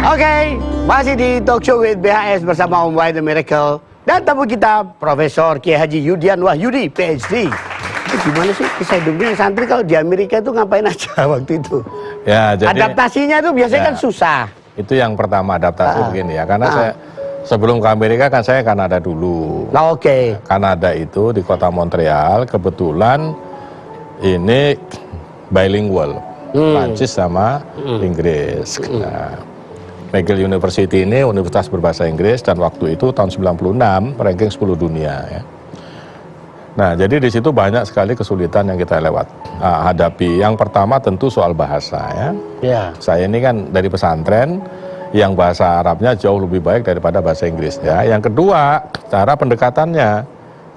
Oke, masih di Talk Show with BHS bersama Om Wahid The Miracle. Dan tamu kita Profesor Kiai Haji Yudian Wahyudi, PhD. Itu gimana sih kisah hidupnya santri kalau di Amerika itu ngapain aja waktu itu? Ya, jadi adaptasinya itu biasanya kan susah. Itu yang pertama adaptasi begini ya, karena saya sebelum ke Amerika kan saya Kanada dulu. Oke. Kanada itu di kota Montreal kebetulan ini bilingual, Prancis sama Inggris. Nah, McGill University ini universitas berbahasa Inggris dan waktu itu tahun 96 ranking 10 dunia ya. Nah, jadi di situ banyak sekali kesulitan yang kita hadapi. Yang pertama tentu soal bahasa ya. Saya ini kan dari pesantren yang bahasa Arabnya jauh lebih baik daripada bahasa Inggris ya. Yang kedua, cara pendekatannya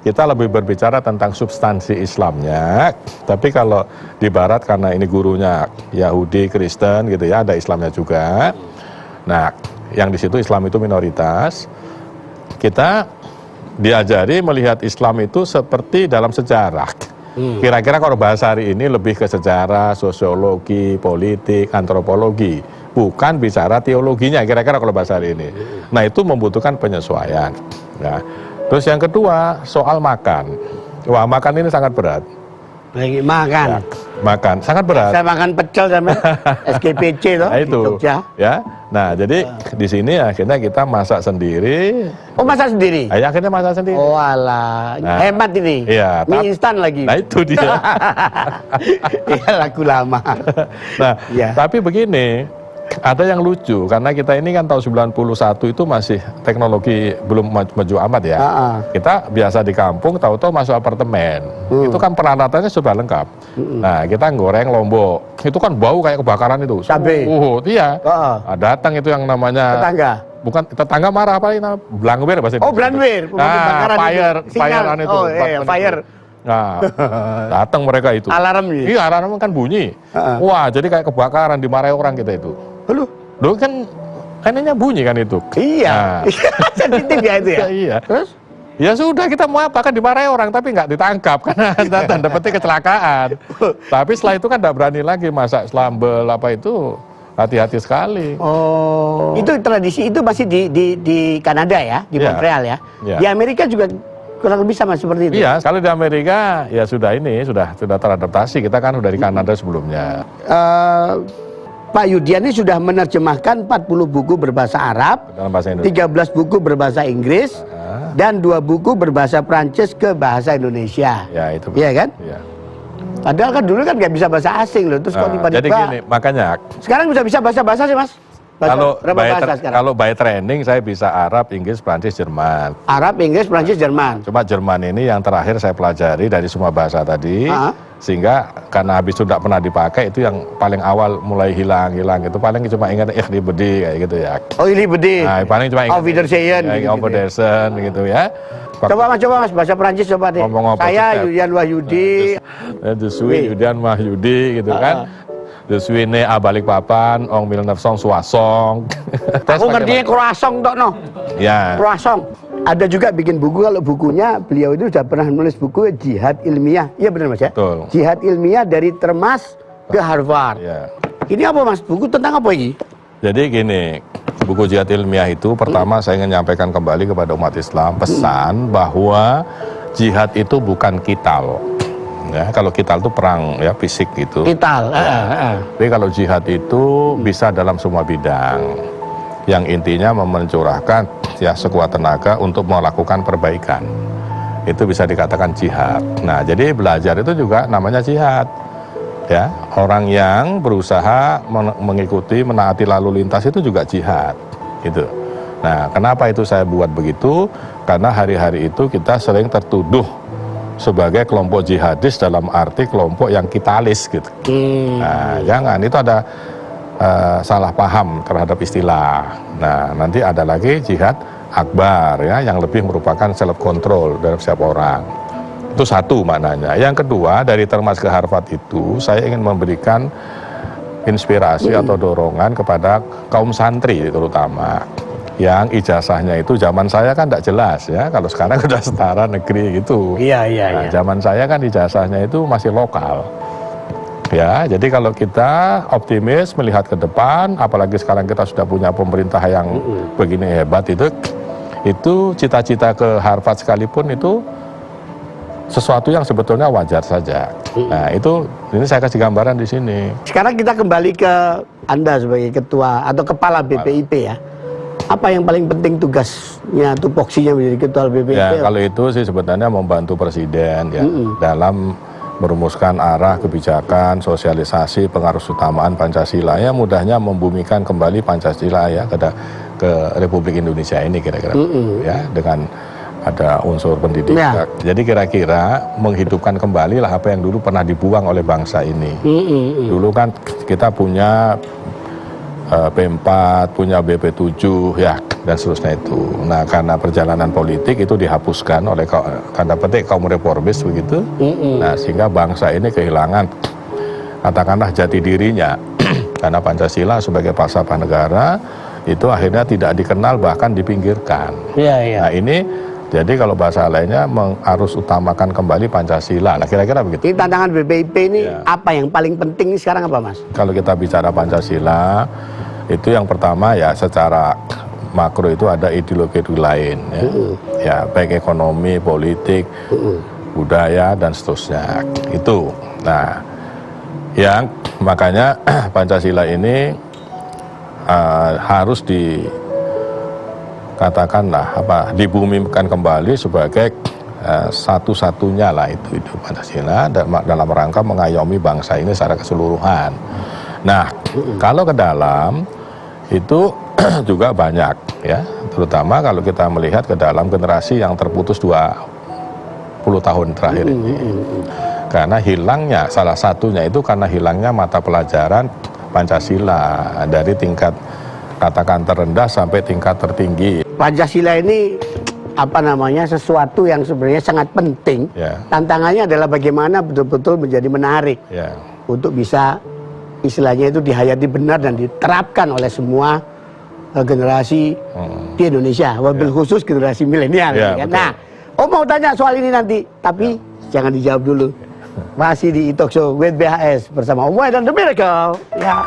kita lebih berbicara tentang substansi Islamnya. Tapi kalau di Barat karena ini gurunya Yahudi, Kristen gitu ya, ada Islamnya juga. Nah, yang di situ Islam itu minoritas. Kita diajari melihat Islam itu seperti dalam sejarah. Kira-kira kalau bahasa hari ini lebih ke sejarah, sosiologi, politik, antropologi, bukan bicara teologinya. Kira-kira kalau bahasa hari ini. Nah, itu membutuhkan penyesuaian. Nah, terus yang kedua soal makan. Wah, makan ini sangat berat. Lagi makan. Ya, makan sangat berat. Saya makan pecel sama SKPC toh. Nah, itu. Di Jogja. Ya. Nah, jadi di sini akhirnya kita masak sendiri. Oh, masak sendiri? Akhirnya masak sendiri. Oh, alah. Nah, hemat ini. Iya. Mie instan lagi. Nah, itu dia. Iya, lagu lama. Nah, ya. Tapi begini, ada yang lucu karena kita ini kan tahun 91 itu masih teknologi belum maju amat ya. Kita biasa di kampung tahu-tahu masuk apartemen. Itu kan peralatannya sudah lengkap. Nah, kita goreng lombok. Itu kan bau kayak kebakaran itu. Cabai. Iya. Datang itu yang namanya tetangga. Bukan tetangga marah apa ini? Blangwir bahasa Indonesia. Oh, blangwir. Nah, firean itu. Oh, iya, fire. Nah, datang mereka itu. Alarm gitu. Iya, alarm kan bunyi. Wah, jadi kayak kebakaran dimarahi orang kita itu. Loh kan ininya bunyi kan itu. Iya. Sensitif ya itu ya. Iya. Terus? Ya sudah, kita mau apa kan dimarahi orang tapi nggak ditangkap karena tanda petik kecelakaan. Tapi setelah itu kan nggak berani lagi masak selambel apa itu, hati-hati sekali. Oh. Itu tradisi itu masih di Kanada ya, di Montreal ya. Di Amerika juga kurang lebih sama seperti itu. Iya, kalau di Amerika ya sudah teradaptasi. Kita kan udah di Kanada sebelumnya. Pak Yudian ini sudah menerjemahkan 40 buku berbahasa Arab, dalam bahasa Indonesia. 13 buku berbahasa Inggris, dan 2 buku berbahasa Prancis ke bahasa Indonesia. Ya, itu. Iya kan? Iya. Padahal kan dulu kan nggak bisa bahasa asing loh. Terus kok tiba-tiba. Jadi gini, makanya. Sekarang bisa bahasa sih, Mas? Kalau by training saya bisa Arab, Inggris, Prancis, Jerman. Arab, Inggris, Prancis, Jerman. Cuma Jerman ini yang terakhir saya pelajari dari semua bahasa tadi, sehingga karena habis itu tidak pernah dipakai, itu yang paling awal mulai hilang itu paling cuma ingat bedi kayak gitu ya. Oh, bedi. Nah, paling cuma ingat Auf Wiedersehen gitu ya. Coba mas bahasa Prancis coba deh. Saya Yudian Wahyudi. Yudian Wahyudi gitu kan. De suine abalik papan, ong 1960. Aku ngertinya croissant tok no. Ya. Croissant. Ada juga bikin buku, kalau bukunya beliau itu sudah pernah nulis buku Jihad Ilmiah. Iya benar Mas ya? Betul. Jihad Ilmiah dari Termas ke Harvard. Ya. Ini apa Mas? Buku tentang apa ini? Jadi gini, buku Jihad Ilmiah itu pertama saya ingin menyampaikan kembali kepada umat Islam pesan bahwa jihad itu bukan qital. Ya, kalau qital itu perang ya fisik gitu. Qital. Tapi kalau jihad itu bisa dalam semua bidang. Yang intinya mencurahkan ya sekuat tenaga untuk melakukan perbaikan. Itu bisa dikatakan jihad. Nah, jadi belajar itu juga namanya jihad. Ya, orang yang berusaha mengikuti menaati lalu lintas itu juga jihad. Gitu. Nah, kenapa itu saya buat begitu? Karena hari-hari itu kita sering tertuduh sebagai kelompok jihadis dalam arti kelompok yang kitalis gitu. Nah, jangan, itu ada salah paham terhadap istilah. Nah, nanti ada lagi jihad akbar ya, yang lebih merupakan self control dari setiap orang. Itu satu maknanya. Yang kedua, dari Termas ke Harvard itu saya ingin memberikan inspirasi atau dorongan kepada kaum santri terutama. yang ijazahnya itu zaman saya kan tidak jelas ya, kalau sekarang sudah setara negeri gitu. Iya. Zaman saya kan ijazahnya itu masih lokal. ya. Jadi kalau kita optimis melihat ke depan, apalagi sekarang kita sudah punya pemerintah yang begini hebat itu cita-cita ke Harvard sekalipun itu sesuatu yang sebetulnya wajar saja. Nah, ini saya kasih gambaran di sini. Sekarang kita kembali ke Anda sebagai ketua atau kepala BPIP ya. Apa yang paling penting tugasnya, tupoksinya menjadi ketua BPIP? Ya, kalau itu sih sebenarnya membantu presiden ya dalam merumuskan arah kebijakan, sosialisasi, pengaruh utamaan Pancasila, ya mudahnya membumikan kembali Pancasila ya ke Republik Indonesia ini kira-kira ya, dengan ada unsur pendidikan. Ya. Jadi kira-kira menghidupkan kembali lah apa yang dulu pernah dibuang oleh bangsa ini. Dulu kan kita punya P4, punya BP7 ya, dan seterusnya itu. Nah, karena perjalanan politik itu dihapuskan oleh tanda petik kaum reformis begitu. Nah, sehingga bangsa ini kehilangan katakanlah jati dirinya. Karena Pancasila sebagai falsafah negara itu akhirnya tidak dikenal, bahkan dipinggirkan. Nah, ini jadi kalau bahasa lainnya harus utamakan kembali Pancasila. Nah, kira-kira begitu. Ini tantangan BPIP ini apa yang paling penting sekarang apa, Mas? Kalau kita bicara Pancasila, itu yang pertama ya secara makro itu ada ideologi lain ya. Ya, baik ekonomi, politik, budaya dan seterusnya. Itu. Nah, yang makanya Pancasila ini harus katakanlah dibumikan kembali sebagai satu-satunya lah itu Pancasila dalam rangka mengayomi bangsa ini secara keseluruhan. Nah, kalau ke dalam itu juga banyak ya, terutama kalau kita melihat ke dalam generasi yang terputus 20 tahun terakhir ini. Karena hilangnya, salah satunya itu karena hilangnya mata pelajaran Pancasila dari tingkat katakan terendah sampai tingkat tertinggi. Pancasila ini apa namanya, sesuatu yang sebenarnya sangat penting. Tantangannya adalah bagaimana betul-betul menjadi menarik untuk bisa istilahnya itu dihayati benar dan diterapkan oleh semua generasi di Indonesia, wabil khusus generasi milenial. Nah, mau tanya soal ini nanti, tapi jangan dijawab dulu. Masih di Talk Show with BHS bersama Om Wai dan The Miracle. Ya.